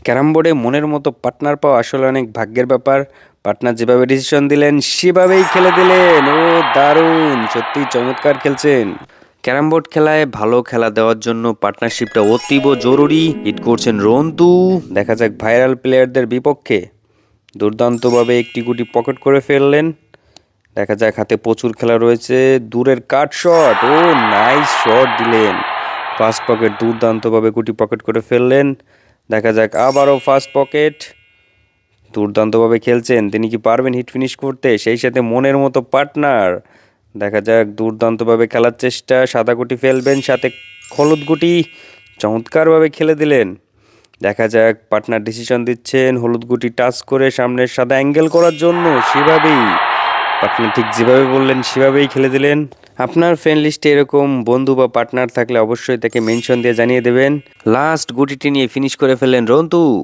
Carrom বোর্ডে মনের মতো পার্টনার পাওয়া আসলে অনেক ভাগ্যের ব্যাপার। পার্টনার যেভাবে ডিসিশন দিলেন সেভাবেই খেলে দিলেন। ও দারুণ! সত্যিই চমৎকার খেলছেন। ক্যারাম বোর্ড খেলায় ভালো খেলা দেওয়ার জন্য পার্টনারশিপটা অতীব জরুরি। হিট করছেন রন্তু। দেখা যাক ভাইরাল প্লেয়ারদের বিপক্ষে। দুর্দান্তভাবে একটি গুটি পকেট করে ফেললেন। দেখা যাক হাতে প্রচুর খেলা রয়েছে। দূরের কাট শট। ও নাইস শট দিলেন। ফার্স্ট পকেট দুর্দান্তভাবে গুটি পকেট করে ফেললেন। দেখা যাক আবারও ফার্স্ট পকেট। দুর্দান্তভাবে খেলছেন। তিনি কি পারবেন হিট ফিনিশ করতে? সেই সাথে মনের মতো পার্টনার। দেখা যাক দুর্দান্তভাবে খেলার চেষ্টা। সাদা গুটি ফেলবেন, সাথে হলুদ গুটি। চমৎকারভাবে খেলে দিলেন। দেখা যাক পার্টনার ডিসিশন দিচ্ছেন হলুদ গুটি টাচ করে সামনের সাদা অ্যাঙ্গেল করার জন্য। সেভাবেই পার্টনার ঠিক যেভাবে বললেন সেভাবেই খেলে দিলেন। আপনার ফ্রেন্ড লিস্টে এরকম বন্ধু বা পার্টনার থাকলে অবশ্যই তাকে মেনশন দিয়ে জানিয়ে দেবেন। লাস্ট গুটিটি নিয়ে ফিনিশ করে ফেললেন রন্তু।